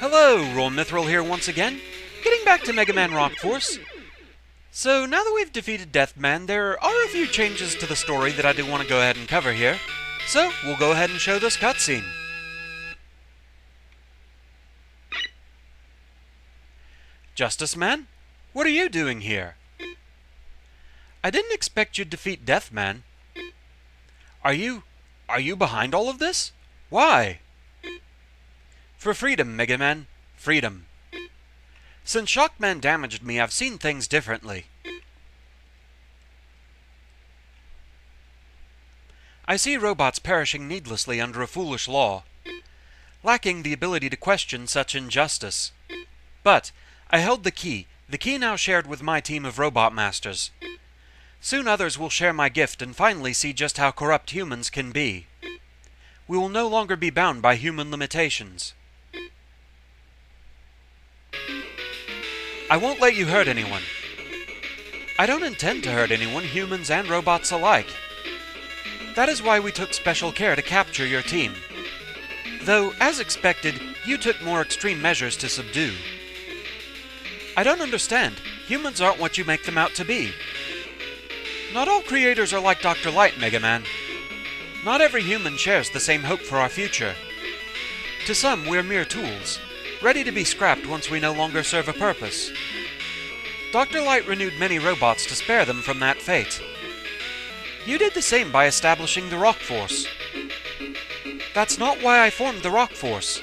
Hello, Roll Mithril here once again, getting back to Mega Man Rock Force. So now that we've defeated Deathman, there are a few changes to the story that I do want to go ahead and cover here. So we'll go ahead and show this cutscene. Justice Man, what are you doing here? I didn't expect you'd defeat Deathman. Are you behind all of this? Why? For freedom, Mega Man. Freedom. Since Shockman damaged me, I've seen things differently. I see robots perishing needlessly under a foolish law, lacking the ability to question such injustice. But I held the key now shared with my team of robot masters. Soon others will share my gift and finally see just how corrupt humans can be. We will no longer be bound by human limitations. I won't let you hurt anyone. I don't intend to hurt anyone, humans and robots alike. That is why we took special care to capture your team. Though, as expected, you took more extreme measures to subdue. I don't understand. Humans aren't what you make them out to be. Not all creators are like Dr. Light, Mega Man. Not every human shares the same hope for our future. To some, we're mere tools, ready to be scrapped once we no longer serve a purpose. Dr. Light renewed many robots to spare them from that fate. You did the same by establishing the Rock Force. That's not why I formed the Rock Force.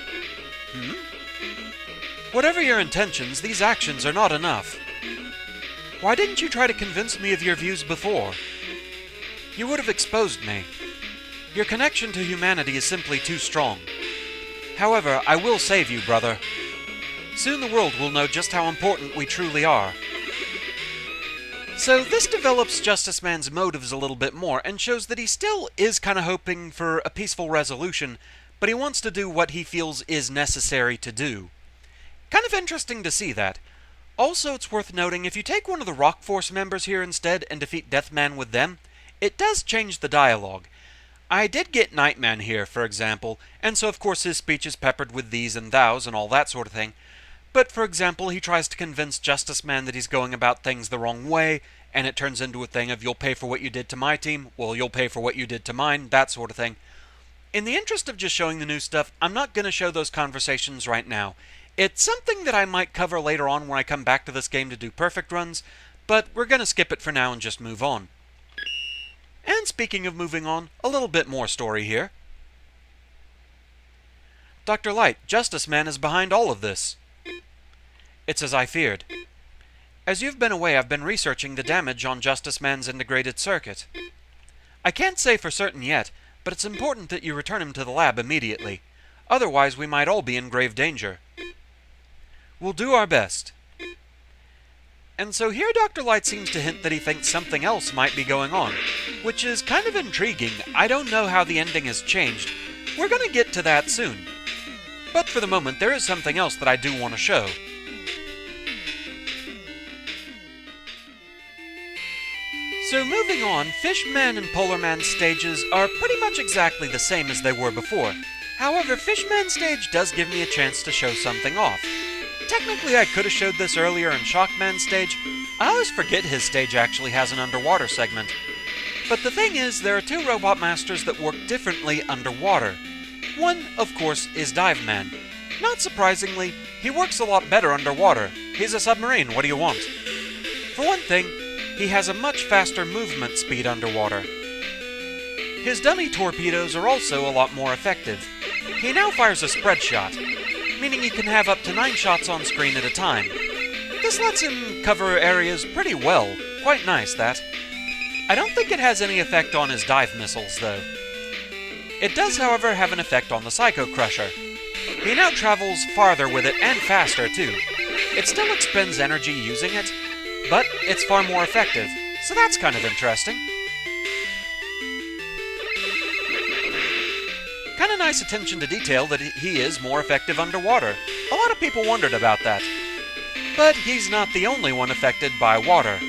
Whatever your intentions, these actions are not enough. Why didn't you try to convince me of your views before? You would have exposed me. Your connection to humanity is simply too strong. However, I will save you, brother. Soon the world will know just how important we truly are. So this develops Justice Man's motives a little bit more and shows that he still is kind of hoping for a peaceful resolution, but he wants to do what he feels is necessary to do. Kind of interesting to see that. Also, it's worth noting, if you take one of the Rock Force members here instead and defeat Deathman with them, it does change the dialogue. I did get Nightman here, for example, and so of course his speech is peppered with these and thous and all that sort of thing. But for example, he tries to convince Justice Man that he's going about things the wrong way, and it turns into a thing of you'll pay for what you did to my team, well you'll pay for what you did to mine, that sort of thing. In the interest of just showing the new stuff, I'm not going to show those conversations right now. It's something that I might cover later on when I come back to this game to do perfect runs, but we're going to skip it for now and just move on. And speaking of moving on, a little bit more story here. Dr. Light, Justice Man is behind all of this. It's as I feared. As you've been away, I've been researching the damage on Justice Man's integrated circuit. I can't say for certain yet, but it's important that you return him to the lab immediately. Otherwise, we might all be in grave danger. We'll do our best. And so here Dr. Light seems to hint that he thinks something else might be going on, which is kind of intriguing. I don't know how the ending has changed. We're going to get to that soon. But for the moment, there is something else that I do want to show. So moving on, Fishman and Polarman stages are pretty much exactly the same as they were before. However, Fishman's stage does give me a chance to show something off. Technically, I could have showed this earlier in Shockman's stage. I always forget his stage actually has an underwater segment. But the thing is, there are two robot masters that work differently underwater. One, of course, is Dive Man. Not surprisingly, he works a lot better underwater. He's a submarine, what do you want? For one thing, he has a much faster movement speed underwater. His dummy torpedoes are also a lot more effective. He now fires a spread shot, meaning he can have up to 9 shots on screen at a time. This lets him cover areas pretty well. Quite nice, that. I don't think it has any effect on his dive missiles, though. It does, however, have an effect on the Psycho Crusher. He now travels farther with it, and faster, too. It still expends energy using it, but it's far more effective, so that's kind of interesting. Kind of nice attention to detail that he is more effective underwater. A lot of people wondered about that. But he's not the only one affected by water.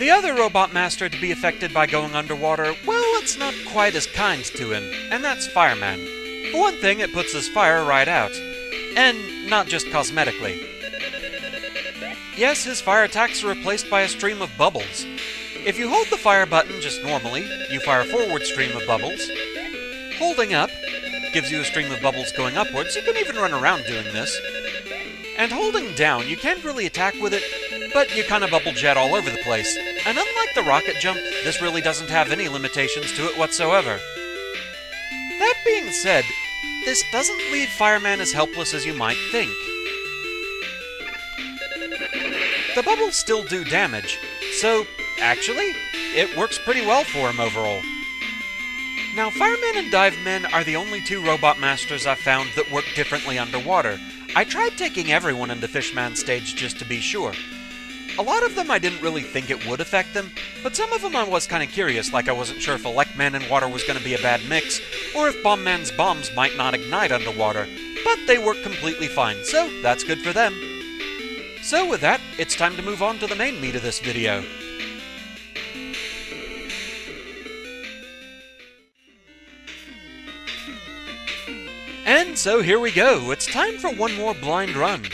The other robot master to be affected by going underwater, well, it's not quite as kind to him, and that's Fireman. For one thing, it puts his fire right out. And not just cosmetically. Yes, his fire attacks are replaced by a stream of bubbles. If you hold the fire button just normally, you fire a forward stream of bubbles. Holding up gives you a stream of bubbles going upwards. You can even run around doing this. And holding down, you can't really attack with it, but you kind of bubble jet all over the place. And unlike the rocket jump, this really doesn't have any limitations to it whatsoever. That being said, this doesn't leave Fireman as helpless as you might think. The bubbles still do damage, so actually, it works pretty well for him overall. Now, Fireman and Diveman are the only two robot masters I've found that work differently underwater. I tried taking everyone into Fishman stage just to be sure. A lot of them I didn't really think it would affect them, but some of them I was kind of curious, like I wasn't sure if Electman and water was going to be a bad mix, or if Bombman's bombs might not ignite underwater, but they work completely fine, so that's good for them. So with that, it's time to move on to the main meat of this video. And so here we go, it's time for one more blind run.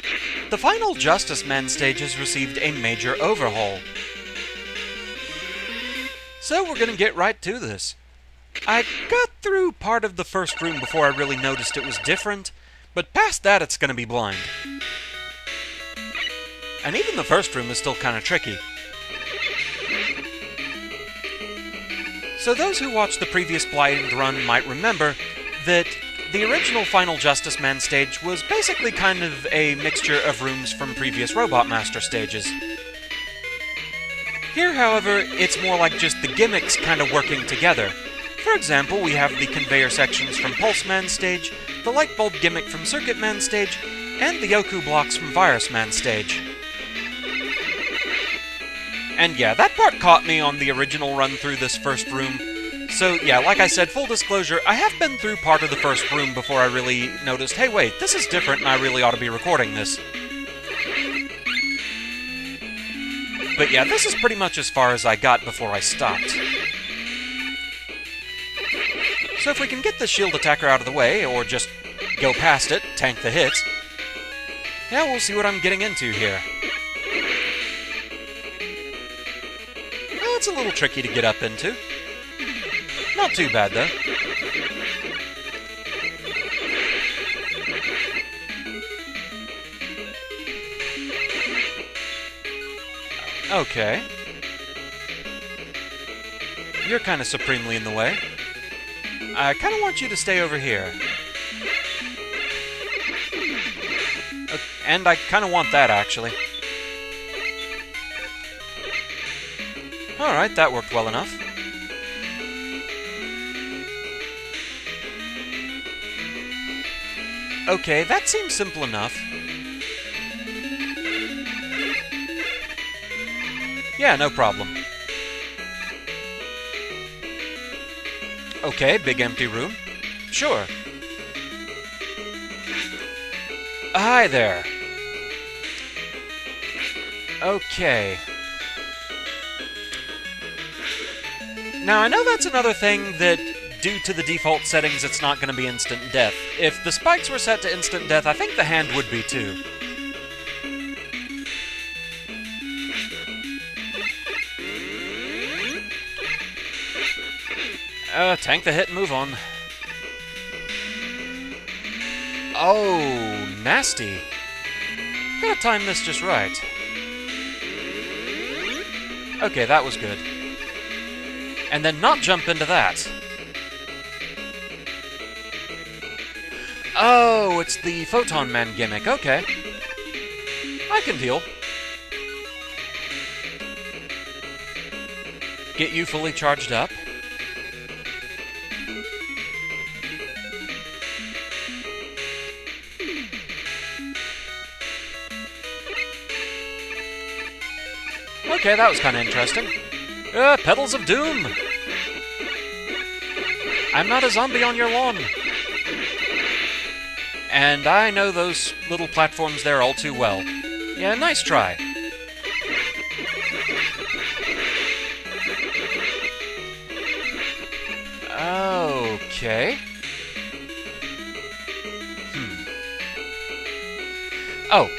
The final Justice Man stage has received a major overhaul. So we're gonna get right to this. I got through part of the first room before I really noticed it was different, but past that it's gonna be blind. And even the first room is still kinda tricky. So those who watched the previous blind run might remember that the original Final Justice Man stage was basically kind of a mixture of rooms from previous Robot Master stages. Here, however, it's more like just the gimmicks kind of working together. For example, we have the conveyor sections from Pulse Man stage, the light bulb gimmick from Circuit Man stage, and the Yoku blocks from Virus Man stage. And yeah, that part caught me on the original run through this first room. So yeah, like I said, full disclosure, I have been through part of the first room before I really noticed, hey wait, this is different and I really ought to be recording this. But yeah, this is pretty much as far as I got before I stopped. So if we can get the shield attacker out of the way, or just go past it, tank the hits, yeah, we'll see what I'm getting into here. Well, it's a little tricky to get up into. Not too bad, though. Okay. You're kind of supremely in the way. I kind of want you to stay over here. And I kind of want that, actually. Alright, that worked well enough. Okay, that seems simple enough. Yeah, no problem. Okay, big empty room. Sure. Hi there. Okay. Now, I know that's another thing that, due to the default settings, it's not going to be instant death. If the spikes were set to instant death, I think the hand would be too. Tank the hit and move on. Oh, nasty. Gotta time this just right. Okay, that was good. And then not jump into that. Oh, it's the Photon Man gimmick, okay. I can deal. Get you fully charged up. Okay, that was kind of interesting. Petals of Doom! I'm not a zombie on your lawn. And I know those little platforms there all too well. Yeah, nice try. Okay. Oh,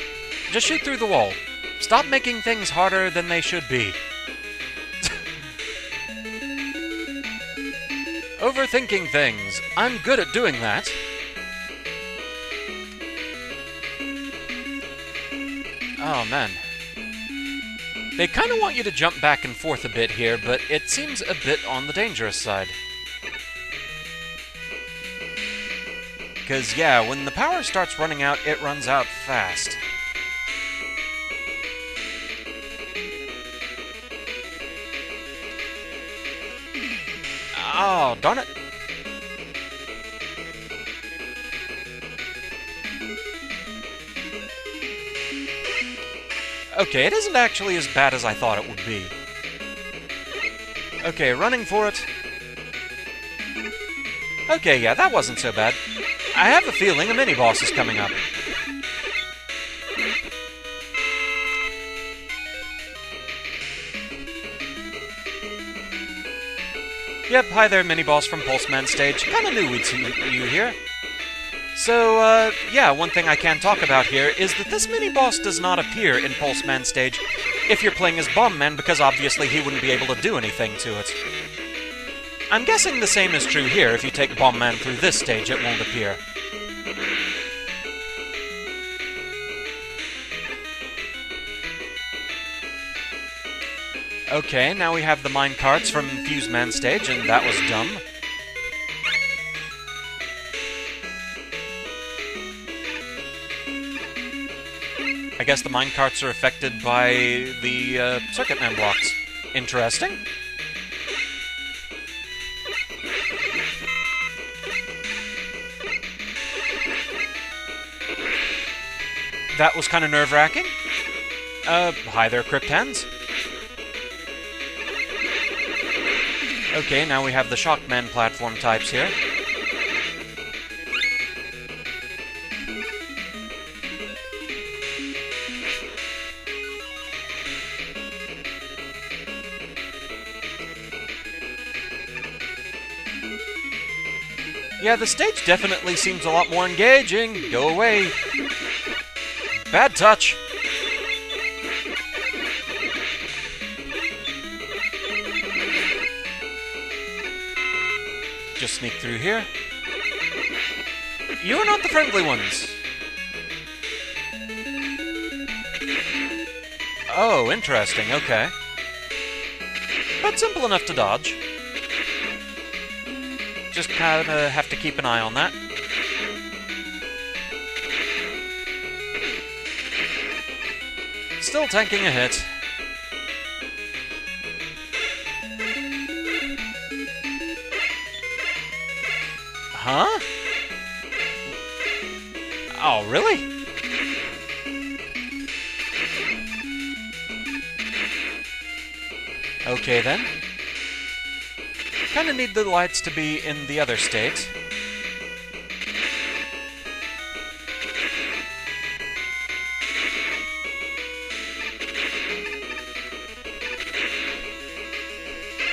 just shoot through the wall. Stop making things harder than they should be. Overthinking things. I'm good at doing that. Oh, man. They kind of want you to jump back and forth a bit here, but it seems a bit on the dangerous side. Because, yeah, when the power starts running out, it runs out fast. Oh, darn it. Okay, it isn't actually as bad as I thought it would be. Okay, running for it. Okay, yeah, that wasn't so bad. I have a feeling a mini-boss is coming up. Yep, hi there, mini-boss from Pulseman Stage. Kinda knew we'd see you here. So, yeah, one thing I can talk about here is that this mini-boss does not appear in Pulseman Stage if you're playing as Bomb Man, because obviously he wouldn't be able to do anything to it. I'm guessing the same is true here. If you take Bomb Man through this stage, it won't appear. Okay, now we have the minecarts from Fuse Man Stage, and that was dumb. I guess the minecarts are affected by the Circuit Man blocks. Interesting. That was kind of nerve-wracking. Hi there, Cryptans. Okay, now we have the Shockman platform types here. Yeah, the stage definitely seems a lot more engaging. Go away. Bad touch. Just sneak through here. You are not the friendly ones. Oh, interesting, okay. But simple enough to dodge. Just kind of have to keep an eye on that. Still tanking a hit. Huh? Oh, really? Okay, then. Kinda need the lights to be in the other state.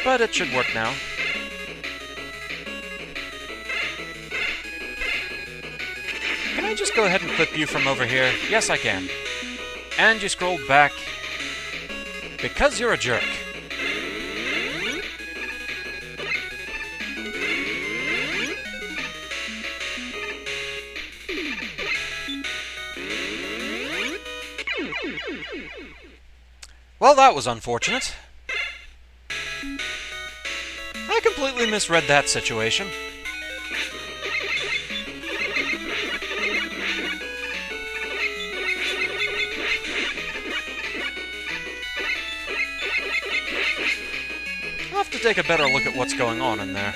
But it should work now. Can I just go ahead and clip you from over here? Yes, I can. And you scrolled back. Because you're a jerk. Well, that was unfortunate. I completely misread that situation. I'll have to take a better look at what's going on in there.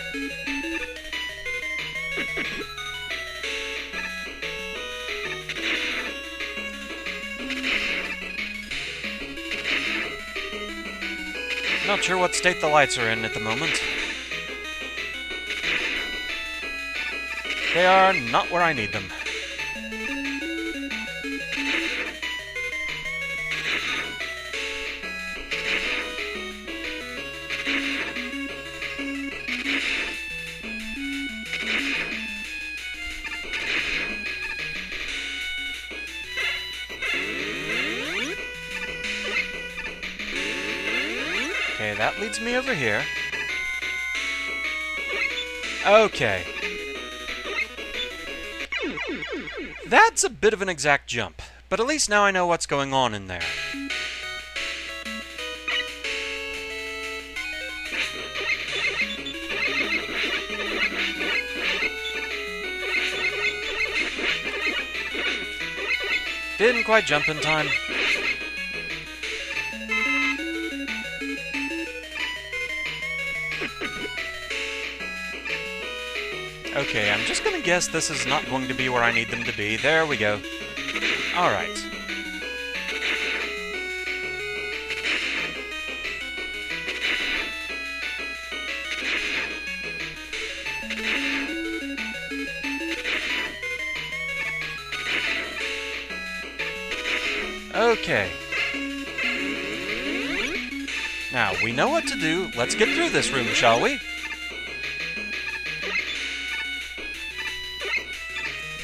Not sure what state the lights are in at the moment. They are not where I need them. that leads me over here. Okay. That's a bit of an exact jump, but at least now I know what's going on in there. Didn't quite jump in time. Okay, I'm just gonna guess this is not going to be where I need them to be. There we go. Alright. Okay. Now, we know what to do. Let's get through this room, shall we?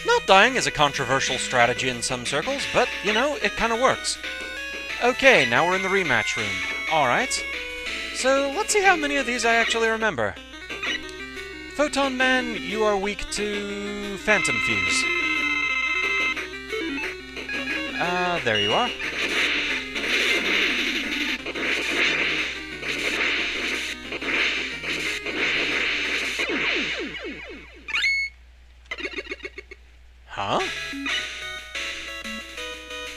Not dying is a controversial strategy in some circles, but, you know, it kind of works. Okay, now we're in the rematch room. Alright. So, let's see how many of these I actually remember. Photon Man, you are weak to Phantom Fuse. There you are. Huh?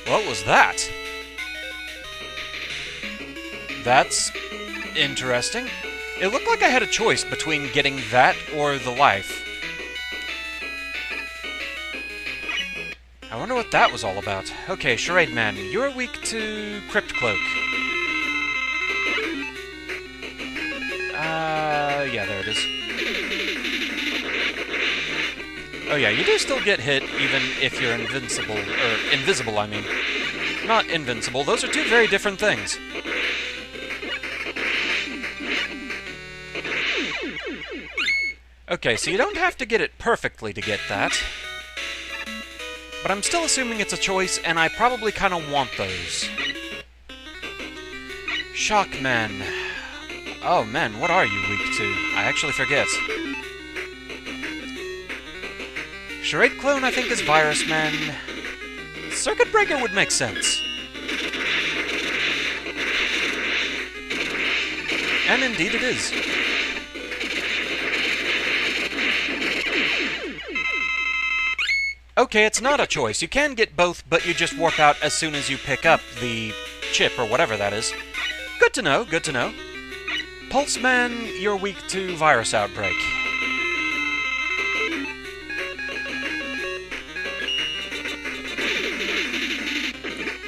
What was that? That's interesting. It looked like I had a choice between getting that or the life. I wonder what that was all about. Okay, Charade Man, you're weak to Crypt Cloak. Yeah, there it is. Oh yeah, you do still get hit even if you're invincible, or invisible, I mean. Not invincible, those are two very different things. Okay, so you don't have to get it perfectly to get that. But I'm still assuming it's a choice, and I probably kind of want those. Shockman. Oh man, what are you weak to? I actually forget. Charade Clone, I think, is Virus Man. Circuit Breaker would make sense. And indeed it is. Okay, it's not a choice. You can get both, but you just warp out as soon as you pick up the chip, or whatever that is. Good to know, good to know. Pulse Man, you're weak to Virus Outbreak.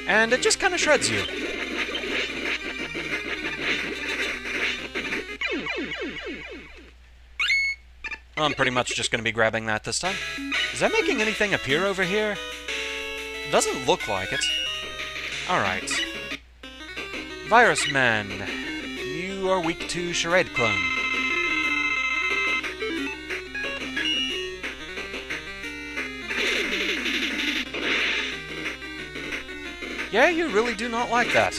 And it just kind of shreds you. Well, I'm pretty much just going to be grabbing that this time. Is that making anything appear over here? Doesn't look like it. Alright. Virus Man, you are weak to Charade Clone. Yeah, you really do not like that.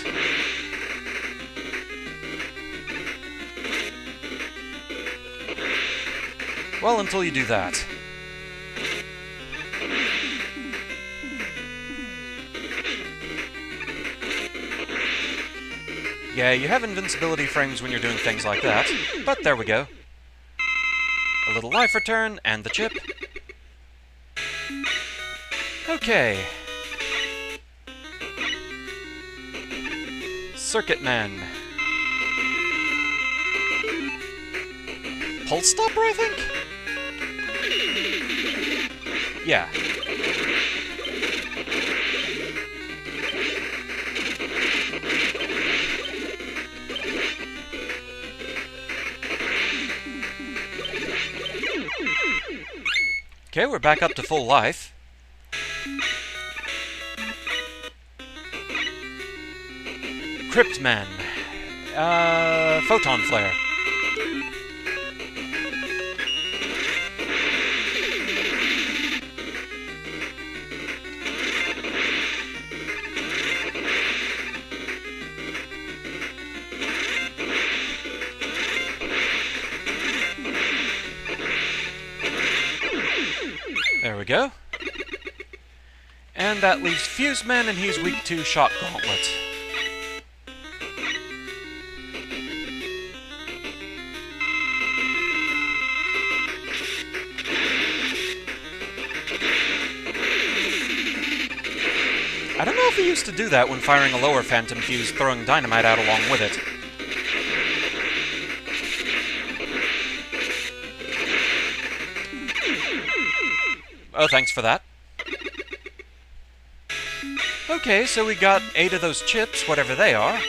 Well, until you do that. Yeah, you have invincibility frames when you're doing things like that, but there we go. A little life return, and the chip. Okay. Circuit Man. Pulse Stopper, I think? Yeah. Okay, we're back up to full life. Crypt Man. Photon Flare. we go. And that leaves Fuseman, and he's weak to Shock Gauntlet. I don't know if he used to do that when firing a lower Phantom Fuse, throwing dynamite out along with it. Oh, thanks for that. Okay, so we got 8 of those chips, whatever they are.